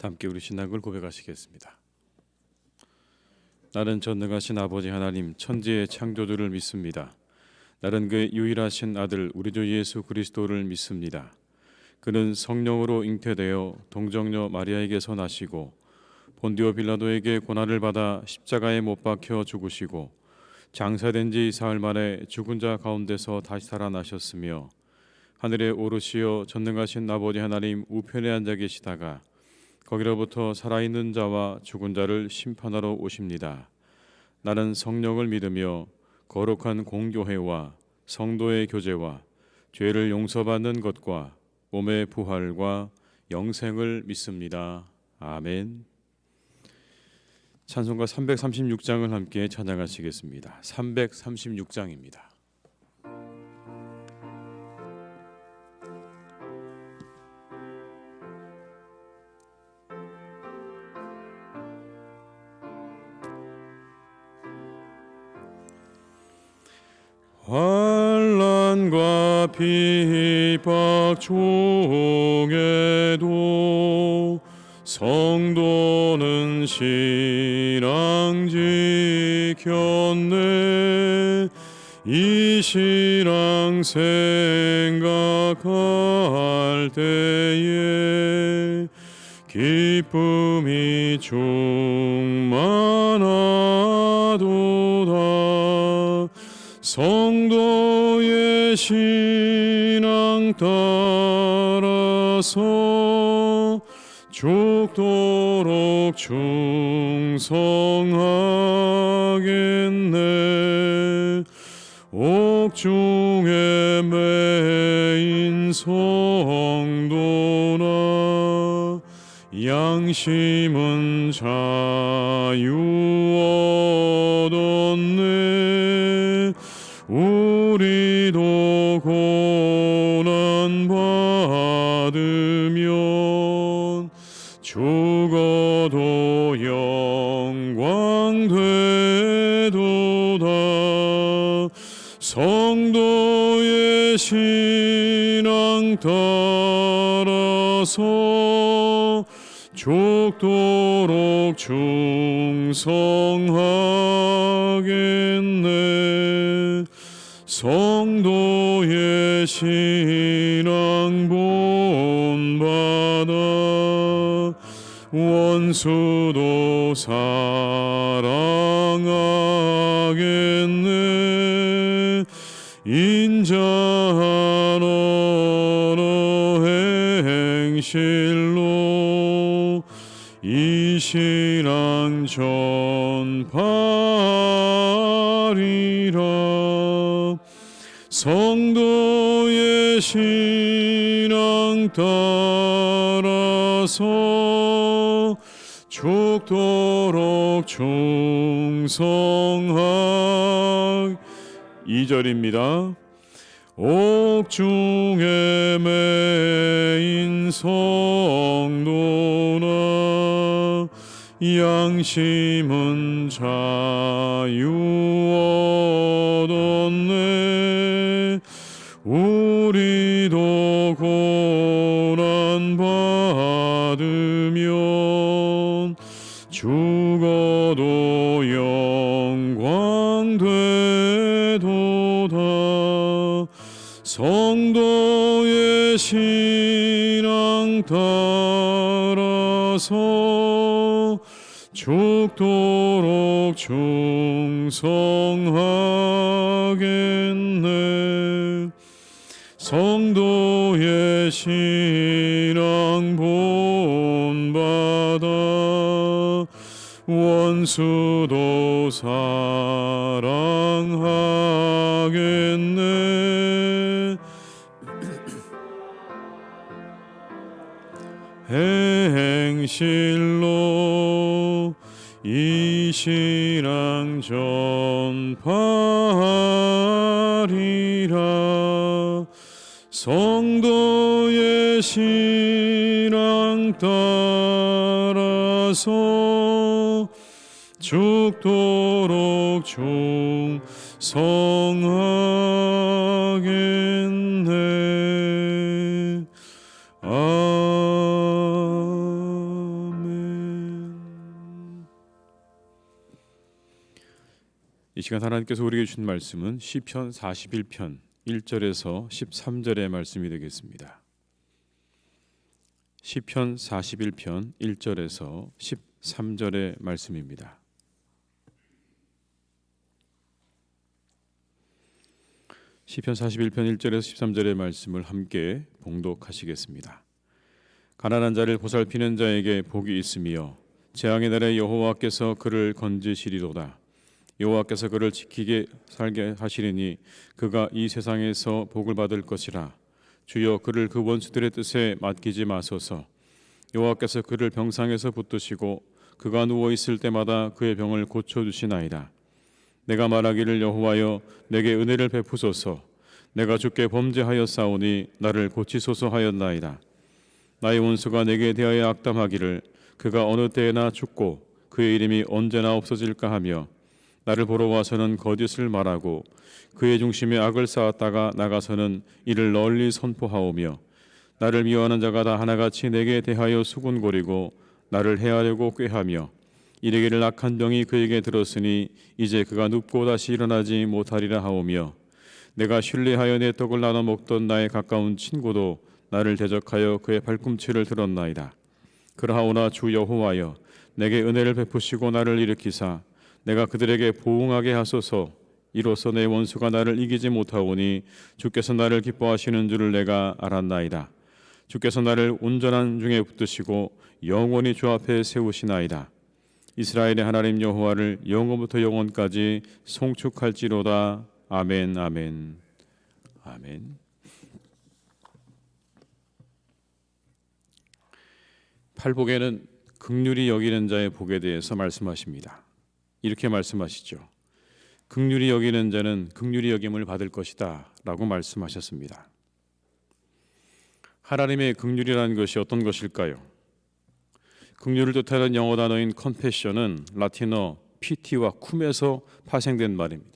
함께 우리 신앙을 고백하시겠습니다. 나는 전능하신 아버지 하나님 천지의 창조주를 믿습니다. 나는 그 유일하신 아들 우리 주 예수 그리스도를 믿습니다. 그는 성령으로 잉태되어 동정녀 마리아에게서 나시고 본디오 빌라도에게 고난을 받아 십자가에 못 박혀 죽으시고 장사된 지 사흘 만에 죽은 자 가운데서 다시 살아나셨으며 하늘에 오르시어 전능하신 아버지 하나님 우편에 앉아 계시다가 거기로부터 살아있는 자와 죽은 자를 심판하러 오십니다. 나는 성령을 믿으며 거룩한 공교회와 성도의 교제와 죄를 용서받는 것과 몸의 부활과 영생을 믿습니다. 아멘. 찬송가 336장을 함께 찬양하시겠습니다. 336장입니다. 환난과 핍박 중에도 성도는 신앙 지켰네. 이 신앙 생각할 때에 기쁨이 충만하도다. 성도의 신앙 따라서 죽도록 충성하겠네. 옥중에 매인 성도나 양심은 자유 얻었네. 우리도 고난 받으면 죽어도 영광 되도다. 성도의 신앙 따라서 죽도록 충성하겠네. 성도의 신앙 본받아 원수도 사랑하겠네. 인자한 언어 행실로 이 신앙 전파리라. 성도의 신앙 따라서 죽도록 충성하. 2절입니다. 옥중에 매인 성도나 양심은 자유 얻었네. 우리도 고난 받으면 죽어도 영광 되도다. 성도의 신앙 따라서 죽도록 충성하겠네. 성도의 신앙 본받아 원수도 사랑하겠네. 행실로 이 신앙 전파리라. 성도의 신앙 따라서 죽도록 충성하겠네. 아멘. 이 시간 하나님께서 우리에게 주신 말씀은 시편 41편 1절에서 13절의 말씀이 되겠습니다. 시편 41편 1절에서 13절의 말씀입니다. 시편 41편 1절에서 13절의 말씀을 함께 봉독하시겠습니다. 가난한 자를 보살피는 자에게 복이 있으며 재앙의 날에 여호와께서 그를 건지시리로다. 여호와께서 그를 지키게 살게 하시리니 그가 이 세상에서 복을 받을 것이라. 주여 그를 그 원수들의 뜻에 맡기지 마소서. 여호와께서 그를 병상에서 붙드시고 그가 누워 있을 때마다 그의 병을 고쳐 주시나이다. 내가 말하기를 여호와여 내게 은혜를 베푸소서. 내가 주께 범죄하였사오니 나를 고치소서 하였나이다. 나의 원수가 내게 대하여 악담하기를 그가 어느 때에나 죽고 그의 이름이 언제나 없어질까 하며 나를 보러 와서는 거짓을 말하고 그의 중심에 악을 쌓았다가 나가서는 이를 널리 선포하오며 나를 미워하는 자가 다 하나같이 내게 대하여 수군거리고 나를 해하려고 꾀하며 이르기를 악한 병이 그에게 들었으니 이제 그가 눕고 다시 일어나지 못하리라 하오며 내가 신뢰하여 내 떡을 나눠 먹던 나의 가까운 친구도 나를 대적하여 그의 발꿈치를 들었나이다. 그러하오나 주 여호와여 내게 은혜를 베푸시고 나를 일으키사 내가 그들에게 보응하게 하소서. 이로써 내 원수가 나를 이기지 못하오니 주께서 나를 기뻐하시는 줄을 내가 알았나이다. 주께서 나를 온전한 중에 붙드시고 영원히 주 앞에 세우시나이다. 이스라엘의 하나님 여호와를 영원부터 영원까지 송축할지로다. 아멘 아멘 아멘. 팔복에는 긍휼히 여기는 자의 복에 대해서 말씀하십니다. 이렇게 말씀하시죠. 긍휼히 여기는 자는 긍휼히 여김을 받을 것이다 라고 말씀하셨습니다. 하나님의 긍휼이라는 것이 어떤 것일까요? 긍휼을 뜻하는 영어 단어인 컴패션은 라틴어 피티와 쿰에서 파생된 말입니다.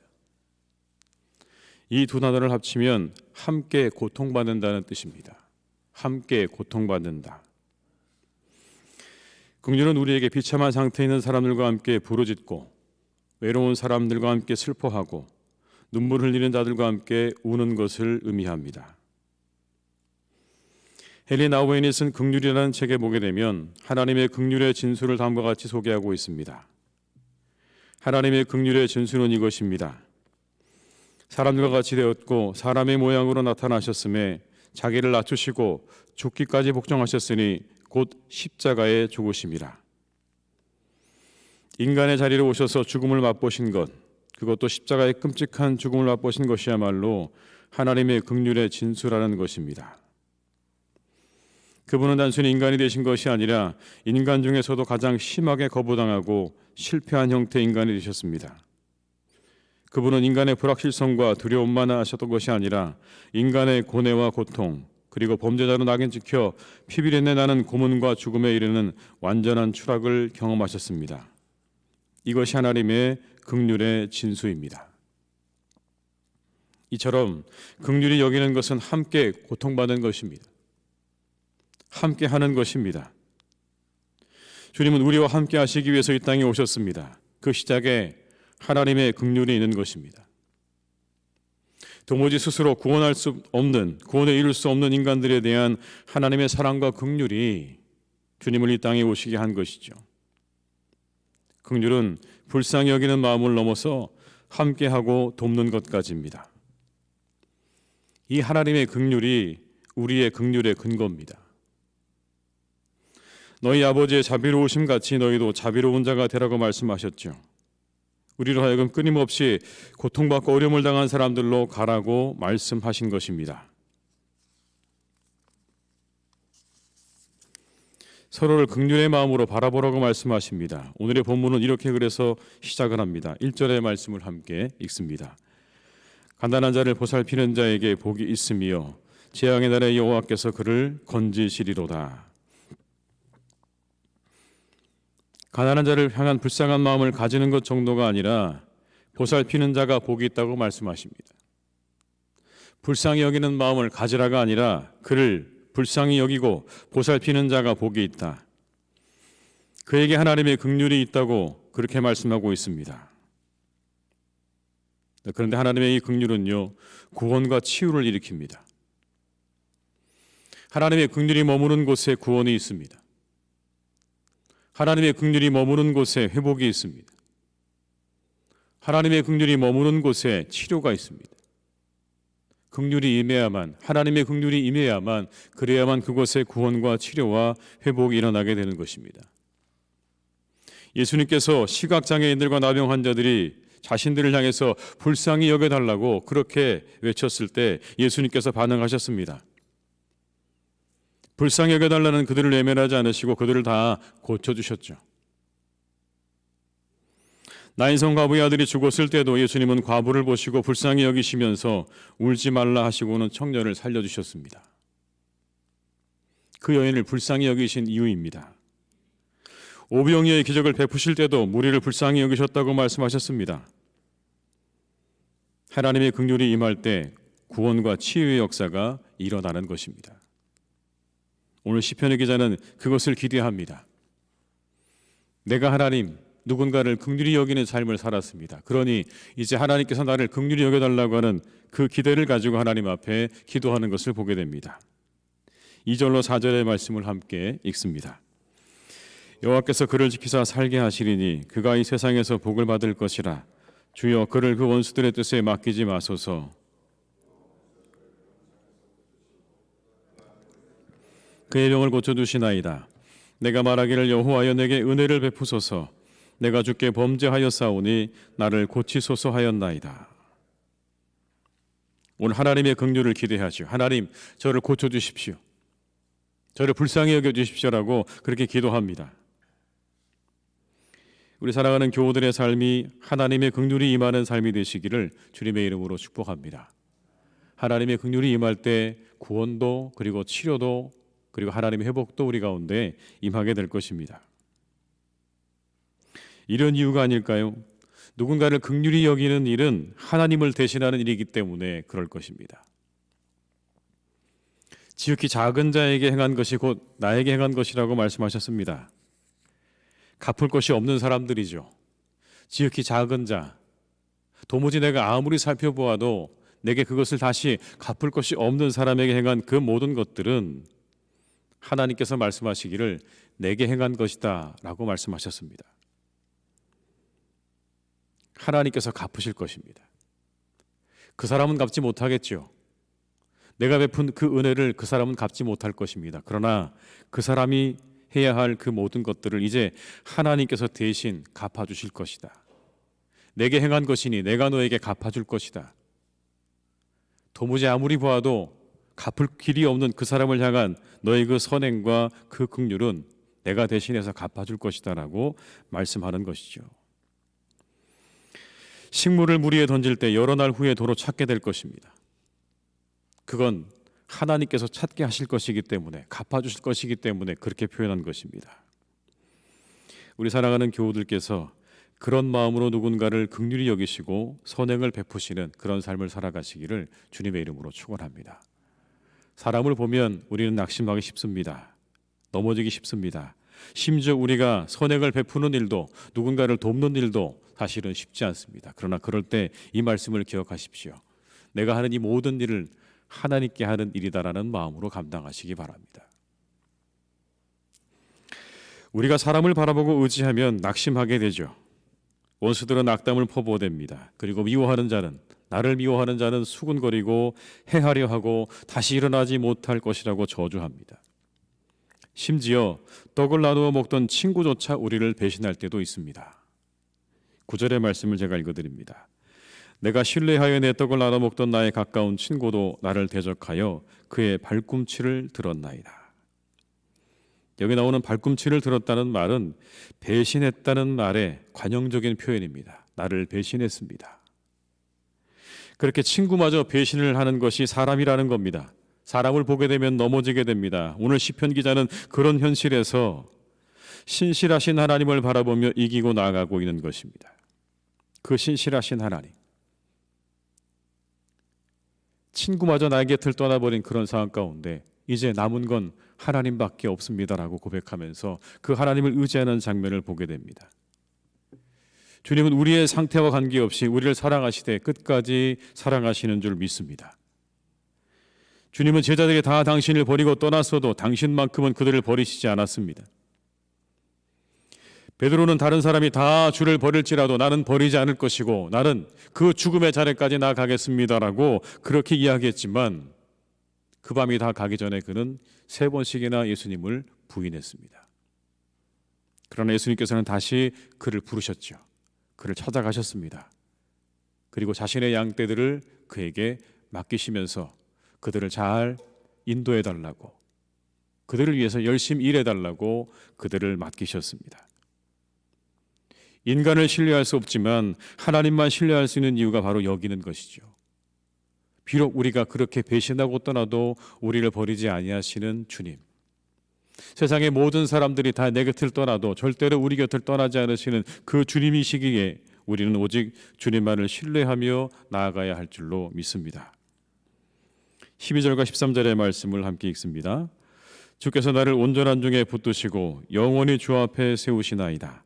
이 두 단어를 합치면 함께 고통받는다는 뜻입니다. 함께 고통받는다. 긍휼은 우리에게 비참한 상태에 있는 사람들과 함께 부르짖고 외로운 사람들과 함께 슬퍼하고 눈물 흘리는 자들과 함께 우는 것을 의미합니다. 헨리 나우엔이 쓴 긍휼이라는 책에 보게 되면 하나님의 긍휼의 진수를 다음과 같이 소개하고 있습니다. 하나님의 긍휼의 진수는 이것입니다. 사람들과 같이 되었고 사람의 모양으로 나타나셨음에 자기를 낮추시고 죽기까지 복종하셨으니 곧 십자가에 죽으심이라. 인간의 자리로 오셔서 죽음을 맛보신 것, 그것도 십자가의 끔찍한 죽음을 맛보신 것이야말로 하나님의 긍휼의 진수라는 것입니다. 그분은 단순히 인간이 되신 것이 아니라 인간 중에서도 가장 심하게 거부당하고 실패한 형태의 인간이 되셨습니다. 그분은 인간의 불확실성과 두려움만 하셨던 것이 아니라 인간의 고뇌와 고통, 그리고 범죄자로 낙인 찍혀 피비린내 나는 고문과 죽음에 이르는 완전한 추락을 경험하셨습니다. 이것이 하나님의 긍휼의 진수입니다. 이처럼 긍휼히 여기는 것은 함께 고통받는 것입니다. 함께 하는 것입니다. 주님은 우리와 함께 하시기 위해서 이 땅에 오셨습니다. 그 시작에 하나님의 긍휼이 있는 것입니다. 도무지 스스로 구원할 수 없는, 구원에 이룰 수 없는 인간들에 대한 하나님의 사랑과 긍휼이 주님을 이 땅에 오시게 한 것이죠. 긍휼은 불쌍히 여기는 마음을 넘어서 함께하고 돕는 것까지입니다. 이 하나님의 긍휼이 우리의 긍휼의 근거입니다. 너희 아버지의 자비로우심 같이 너희도 자비로운 자가 되라고 말씀하셨죠. 우리로 하여금 끊임없이 고통받고 어려움을 당한 사람들로 가라고 말씀하신 것입니다. 서로를 긍휼의 마음으로 바라보라고 말씀하십니다. 오늘의 본문은 이렇게 그래서 시작을 합니다. 1절의 말씀을 함께 읽습니다. 가난한 자를 보살피는 자에게 복이 있으며 재앙의 날에 여호와께서 그를 건지시리로다. 가난한 자를 향한 불쌍한 마음을 가지는 것 정도가 아니라 보살피는 자가 복이 있다고 말씀하십니다. 불쌍히 여기는 마음을 가지라가 아니라 그를 불쌍히 여기고 보살피는 자가 복이 있다. 그에게 하나님의 긍휼이 있다고 그렇게 말씀하고 있습니다. 그런데 하나님의 이 긍휼은요, 구원과 치유를 일으킵니다. 하나님의 긍휼이 머무는 곳에 구원이 있습니다. 하나님의 긍휼이 머무는 곳에 회복이 있습니다. 하나님의 긍휼이 머무는 곳에 치료가 있습니다. 긍휼이 임해야만, 하나님의 긍휼이 임해야만, 그래야만 그곳에 구원과 치료와 회복이 일어나게 되는 것입니다. 예수님께서 시각장애인들과 나병 환자들이 자신들을 향해서 불쌍히 여겨달라고 그렇게 외쳤을 때 예수님께서 반응하셨습니다. 불쌍히 여겨달라는 그들을 외면하지 않으시고 그들을 다 고쳐주셨죠. 나인성 과부의 아들이 죽었을 때도 예수님은 과부를 보시고 불쌍히 여기시면서 울지 말라 하시고는 청년을 살려주셨습니다. 그 여인을 불쌍히 여기신 이유입니다. 오병이어의 기적을 베푸실 때도 무리를 불쌍히 여기셨다고 말씀하셨습니다. 하나님의 긍휼이 임할 때 구원과 치유의 역사가 일어나는 것입니다. 오늘 시편의 기자는 그것을 기대합니다. 내가 하나님, 누군가를 긍휼히 여기는 삶을 살았습니다. 그러니 이제 하나님께서 나를 긍휼히 여겨달라고 하는 그 기대를 가지고 하나님 앞에 기도하는 것을 보게 됩니다. 2절로 4절의 말씀을 함께 읽습니다. 여호와께서 그를 지키사 살게 하시리니 그가 이 세상에서 복을 받을 것이라. 주여 그를 그 원수들의 뜻에 맡기지 마소서. 그의 병을 고쳐주시나이다. 내가 말하기를 여호와여 내게 은혜를 베푸소서. 내가 주께 범죄하였사오니 나를 고치소서 하였나이다. 오늘 하나님의 긍휼을 기대하시오. 하나님, 저를 고쳐주십시오. 저를 불쌍히 여겨주십시오라고 그렇게 기도합니다. 우리 사랑하는 교우들의 삶이 하나님의 긍휼이 임하는 삶이 되시기를 주님의 이름으로 축복합니다. 하나님의 긍휼이 임할 때 구원도 그리고 치료도 그리고 하나님의 회복도 우리 가운데 임하게 될 것입니다. 이런 이유가 아닐까요? 누군가를 긍휼히 여기는 일은 하나님을 대신하는 일이기 때문에 그럴 것입니다. 지극히 작은 자에게 행한 것이 곧 나에게 행한 것이라고 말씀하셨습니다. 갚을 것이 없는 사람들이죠. 지극히 작은 자, 도무지 내가 아무리 살펴보아도 내게 그것을 다시 갚을 것이 없는 사람에게 행한 그 모든 것들은 하나님께서 말씀하시기를 내게 행한 것이다 라고 말씀하셨습니다. 하나님께서 갚으실 것입니다. 그 사람은 갚지 못하겠죠. 내가 베푼 그 은혜를 그 사람은 갚지 못할 것입니다. 그러나 그 사람이 해야 할 그 모든 것들을 이제 하나님께서 대신 갚아주실 것이다. 내게 행한 것이니 내가 너에게 갚아줄 것이다. 도무지 아무리 보아도 갚을 길이 없는 그 사람을 향한 너의 그 선행과 그 긍휼은 내가 대신해서 갚아줄 것이다 라고 말씀하는 것이죠. 식물을 물 위에 던질 때 여러 날 후에 도로 찾게 될 것입니다. 그건 하나님께서 찾게 하실 것이기 때문에, 갚아주실 것이기 때문에 그렇게 표현한 것입니다. 우리 사랑하는 교우들께서 그런 마음으로 누군가를 긍휼히 여기시고 선행을 베푸시는 그런 삶을 살아가시기를 주님의 이름으로 축원합니다. 사람을 보면 우리는 낙심하기 쉽습니다. 넘어지기 쉽습니다. 심지어 우리가 선행을 베푸는 일도, 누군가를 돕는 일도 사실은 쉽지 않습니다. 그러나 그럴 때 이 말씀을 기억하십시오. 내가 하는 이 모든 일을 하나님께 하는 일이다라는 마음으로 감당하시기 바랍니다. 우리가 사람을 바라보고 의지하면 낙심하게 되죠. 원수들은 악담을 퍼부어댑니다. 그리고 미워하는 자는, 나를 미워하는 자는 수군거리고 해하려 하고 다시 일어나지 못할 것이라고 저주합니다. 심지어 떡을 나누어 먹던 친구조차 우리를 배신할 때도 있습니다. 9절의 말씀을 제가 읽어드립니다. 내가 신뢰하여 내 떡을 나눠 먹던 나의 가까운 친구도 나를 대적하여 그의 발꿈치를 들었나이다. 여기 나오는 발꿈치를 들었다는 말은 배신했다는 말의 관용적인 표현입니다. 나를 배신했습니다. 그렇게 친구마저 배신을 하는 것이 사람이라는 겁니다. 사람을 보게 되면 넘어지게 됩니다. 오늘 시편 기자는 그런 현실에서 신실하신 하나님을 바라보며 이기고 나아가고 있는 것입니다. 그 신실하신 하나님, 친구마저 나의 곁을 떠나버린 그런 상황 가운데 이제 남은 건 하나님밖에 없습니다라고 고백하면서 그 하나님을 의지하는 장면을 보게 됩니다. 주님은 우리의 상태와 관계없이 우리를 사랑하시되 끝까지 사랑하시는 줄 믿습니다. 주님은 제자들이 다 당신을 버리고 떠났어도 당신만큼은 그들을 버리시지 않았습니다. 베드로는 다른 사람이 다 주를 버릴지라도 나는 버리지 않을 것이고 나는 그 죽음의 자리까지 나아가겠습니다라고 그렇게 이야기했지만 그 밤이 다 가기 전에 그는 3번씩이나 예수님을 부인했습니다. 그러나 예수님께서는 다시 그를 부르셨죠. 그를 찾아가셨습니다. 그리고 자신의 양떼들을 그에게 맡기시면서 그들을 잘 인도해 달라고, 그들을 위해서 열심히 일해 달라고 그들을 맡기셨습니다. 인간을 신뢰할 수 없지만 하나님만 신뢰할 수 있는 이유가 바로 여기 있는 것이죠. 비록 우리가 그렇게 배신하고 떠나도 우리를 버리지 아니하시는 주님. 세상의 모든 사람들이 다 내 곁을 떠나도 절대로 우리 곁을 떠나지 않으시는 그 주님이시기에 우리는 오직 주님만을 신뢰하며 나아가야 할 줄로 믿습니다. 12절과 13절의 말씀을 함께 읽습니다. 주께서 나를 온전한 중에 붙드시고 영원히 주 앞에 세우시나이다.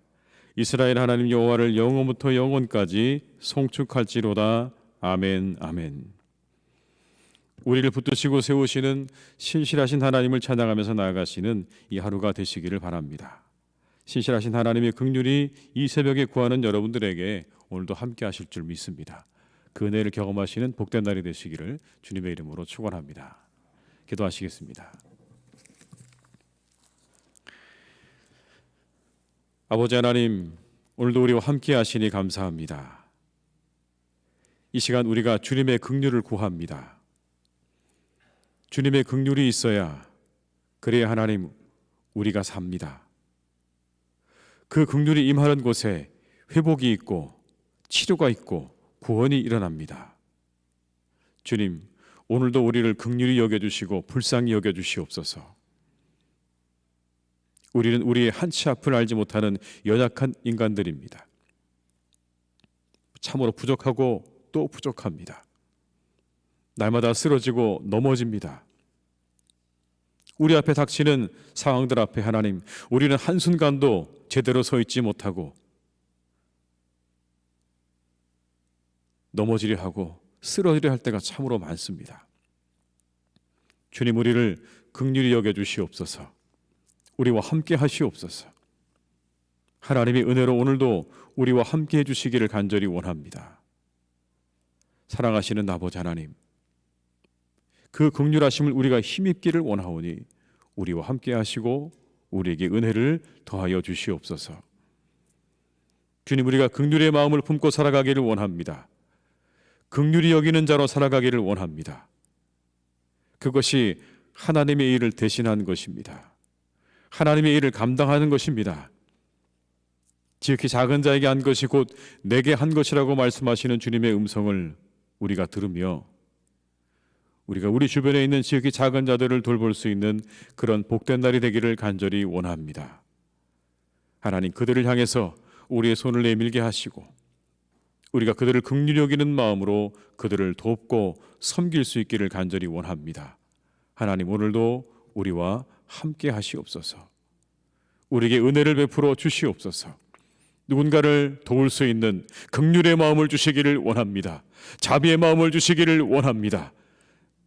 이스라엘 하나님 여호와를 영원부터 영원까지 송축할지로다. 아멘, 아멘. 우리를 붙드시고 세우시는 신실하신 하나님을 찬양하면서 나아가시는 이 하루가 되시기를 바랍니다. 신실하신 하나님의 긍휼이 이 새벽에 구하는 여러분들에게 오늘도 함께 하실 줄 믿습니다. 그 은혜를 경험하시는 복된 날이 되시기를 주님의 이름으로 축원합니다. 기도하시겠습니다. 아버지 하나님, 오늘도 우리와 함께 하시니 감사합니다. 이 시간 우리가 주님의 긍휼을 구합니다. 주님의 긍휼이 있어야, 그래야 하나님 우리가 삽니다. 그 긍휼이 임하는 곳에 회복이 있고 치료가 있고 구원이 일어납니다. 주님, 오늘도 우리를 긍휼히 여겨주시고 불쌍히 여겨주시옵소서. 우리는 우리의 한치 앞을 알지 못하는 연약한 인간들입니다. 참으로 부족하고 또 부족합니다. 날마다 쓰러지고 넘어집니다. 우리 앞에 닥치는 상황들 앞에 하나님, 우리는 한순간도 제대로 서 있지 못하고 넘어지려 하고 쓰러지려 할 때가 참으로 많습니다. 주님, 우리를 긍휼히 여겨주시옵소서. 우리와 함께 하시옵소서. 하나님의 은혜로 오늘도 우리와 함께 해주시기를 간절히 원합니다. 사랑하시는 아버지 하나님, 그 긍휼하심을 우리가 힘입기를 원하오니 우리와 함께 하시고 우리에게 은혜를 더하여 주시옵소서. 주님, 우리가 긍휼의 마음을 품고 살아가기를 원합니다. 긍휼히 여기는 자로 살아가기를 원합니다. 그것이 하나님의 일을 대신하는 것입니다. 하나님의 일을 감당하는 것입니다. 지극히 작은 자에게 한 것이 곧 내게 한 것이라고 말씀하시는 주님의 음성을 우리가 들으며 우리가 우리 주변에 있는 지극히 작은 자들을 돌볼 수 있는 그런 복된 날이 되기를 간절히 원합니다. 하나님, 그들을 향해서 우리의 손을 내밀게 하시고 우리가 그들을 긍휼히 여기는 마음으로 그들을 돕고 섬길 수 있기를 간절히 원합니다. 하나님, 오늘도 우리와 함께 하시옵소서. 우리에게 은혜를 베풀어 주시옵소서. 누군가를 도울 수 있는 긍휼의 마음을 주시기를 원합니다. 자비의 마음을 주시기를 원합니다.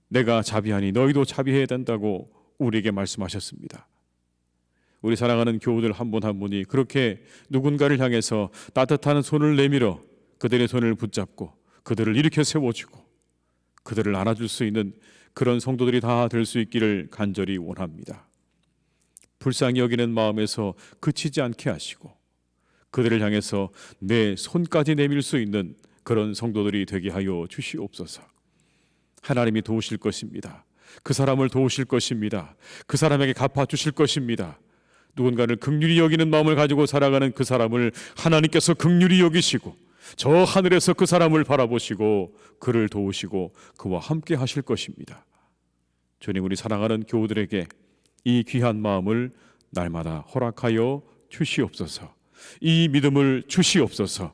내가 자비하니 너희도 자비해야 된다고 우리에게 말씀하셨습니다. 우리 사랑하는 교우들 한 분 한 분이 그렇게 누군가를 향해서 따뜻한 손을 내밀어 그들의 손을 붙잡고 그들을 일으켜 세워주고 그들을 안아줄 수 있는 그런 성도들이 다 될 수 있기를 간절히 원합니다. 불쌍히 여기는 마음에서 그치지 않게 하시고 그들을 향해서 내 손까지 내밀 수 있는 그런 성도들이 되게 하여 주시옵소서. 하나님이 도우실 것입니다. 그 사람을 도우실 것입니다. 그 사람에게 갚아주실 것입니다. 누군가를 긍휼히 여기는 마음을 가지고 살아가는 그 사람을 하나님께서 긍휼히 여기시고 저 하늘에서 그 사람을 바라보시고 그를 도우시고 그와 함께 하실 것입니다. 주님, 우리 사랑하는 교우들에게 이 귀한 마음을 날마다 허락하여 주시옵소서. 이 믿음을 주시옵소서.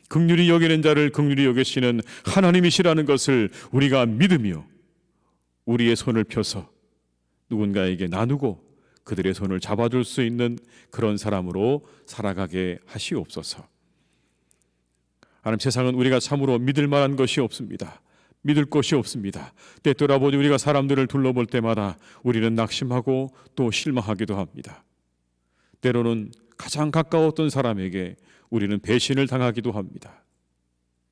긍휼히 여기는 자를 긍휼히 여기시는 하나님이시라는 것을 우리가 믿으며 우리의 손을 펴서 누군가에게 나누고 그들의 손을 잡아줄 수 있는 그런 사람으로 살아가게 하시옵소서. 하나님, 세상은 우리가 참으로 믿을 만한 것이 없습니다. 믿을 것이 없습니다. 때때로 아버지, 우리가 사람들을 둘러볼 때마다 우리는 낙심하고 또 실망하기도 합니다. 때로는 가장 가까웠던 사람에게 우리는 배신을 당하기도 합니다.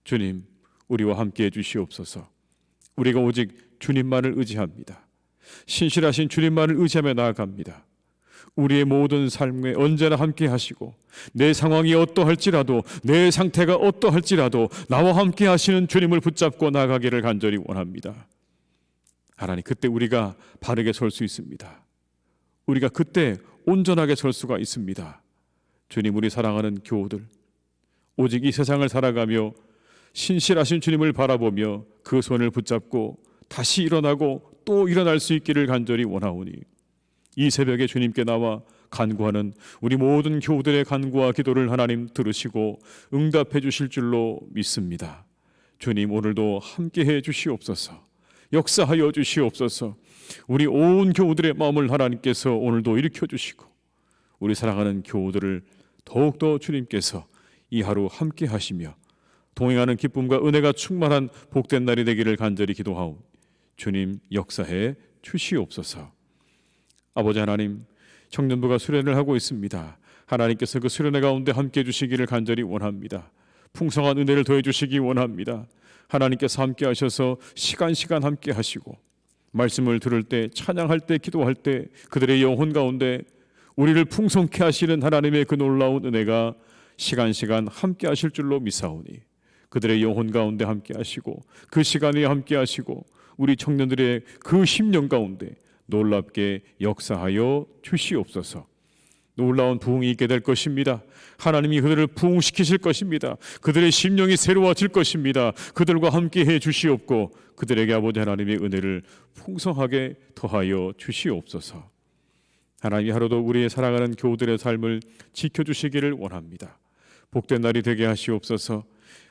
주님, 우리와 함께해 주시옵소서. 우리가 오직 주님만을 의지합니다. 신실하신 주님만을 의지하며 나아갑니다. 우리의 모든 삶에 언제나 함께 하시고, 내 상황이 어떠할지라도, 내 상태가 어떠할지라도 나와 함께 하시는 주님을 붙잡고 나가기를 간절히 원합니다. 하나님, 그때 우리가 바르게 설 수 있습니다. 우리가 그때 온전하게 설 수가 있습니다. 주님, 우리 사랑하는 교우들, 오직 이 세상을 살아가며 신실하신 주님을 바라보며 그 손을 붙잡고 다시 일어나고 또 일어날 수 있기를 간절히 원하오니, 이 새벽에 주님께 나와 간구하는 우리 모든 교우들의 간구와 기도를 하나님 들으시고 응답해 주실 줄로 믿습니다. 주님, 오늘도 함께해 주시옵소서. 역사하여 주시옵소서. 우리 온 교우들의 마음을 하나님께서 오늘도 일으켜 주시고, 우리 사랑하는 교우들을 더욱더 주님께서 이 하루 함께 하시며 동행하는 기쁨과 은혜가 충만한 복된 날이 되기를 간절히 기도하오. 주님, 역사해 주시옵소서. 아버지 하나님, 청년부가 수련을 하고 있습니다. 하나님께서 그 수련회 가운데 함께 해주시기를 간절히 원합니다. 풍성한 은혜를 더해 주시기 원합니다. 하나님께서 함께 하셔서 시간 함께 하시고, 말씀을 들을 때, 찬양할 때, 기도할 때 그들의 영혼 가운데 우리를 풍성케 하시는 하나님의 그 놀라운 은혜가 시간 함께 하실 줄로 믿사오니, 그들의 영혼 가운데 함께 하시고 그 시간에 함께 하시고 우리 청년들의 그 심령 가운데 놀랍게 역사하여 주시옵소서. 놀라운 부흥이 있게 될 것입니다. 하나님이 그들을 부흥시키실 것입니다. 그들의 심령이 새로워질 것입니다. 그들과 함께 해 주시옵고 그들에게 아버지 하나님의 은혜를 풍성하게 더하여 주시옵소서. 하나님이 하루도 우리의 사랑하는 교우들의 삶을 지켜주시기를 원합니다. 복된 날이 되게 하시옵소서.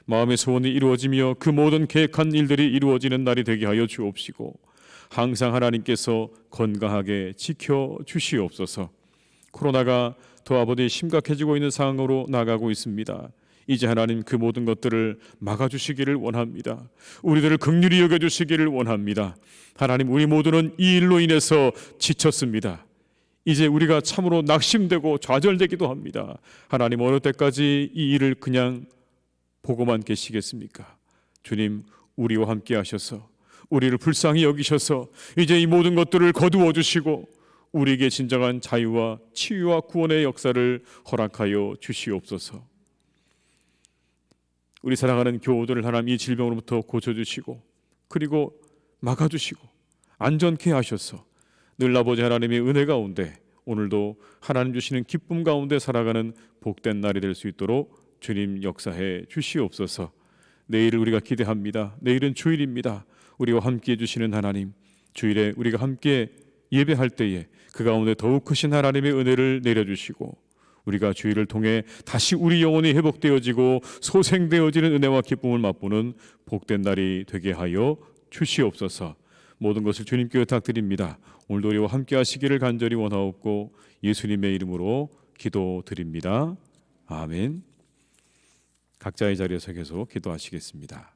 마음의 소원이 이루어지며 그 모든 계획한 일들이 이루어지는 날이 되게 하여 주옵시고, 항상 하나님께서 건강하게 지켜주시옵소서. 코로나가 더 아버지 심각해지고 있는 상황으로 나가고 있습니다. 이제 하나님 그 모든 것들을 막아주시기를 원합니다. 우리들을 긍휼히 여겨주시기를 원합니다. 하나님, 우리 모두는 이 일로 인해서 지쳤습니다. 이제 우리가 참으로 낙심되고 좌절되기도 합니다. 하나님, 어느 때까지 이 일을 그냥 보고만 계시겠습니까? 주님, 우리와 함께 하셔서 우리를 불쌍히 여기셔서 이제 이 모든 것들을 거두어 주시고 우리에게 진정한 자유와 치유와 구원의 역사를 허락하여 주시옵소서. 우리 사랑하는 교우들을 하나님 이 질병으로부터 고쳐주시고 그리고 막아주시고 안전케 하셔서 늘 아버지 하나님의 은혜 가운데 오늘도 하나님 주시는 기쁨 가운데 살아가는 복된 날이 될 수 있도록 주님 역사해 주시옵소서. 내일을 우리가 기대합니다. 내일은 주일입니다. 우리와 함께 해주시는 하나님, 주일에 우리가 함께 예배할 때에 그 가운데 더욱 크신 하나님의 은혜를 내려주시고 우리가 주일을 통해 다시 우리 영혼이 회복되어지고 소생되어지는 은혜와 기쁨을 맛보는 복된 날이 되게 하여 주시옵소서. 모든 것을 주님께 부탁드립니다. 오늘도 우리와 함께 하시기를 간절히 원하옵고 예수님의 이름으로 기도드립니다. 아멘. 각자의 자리에서 계속 기도하시겠습니다.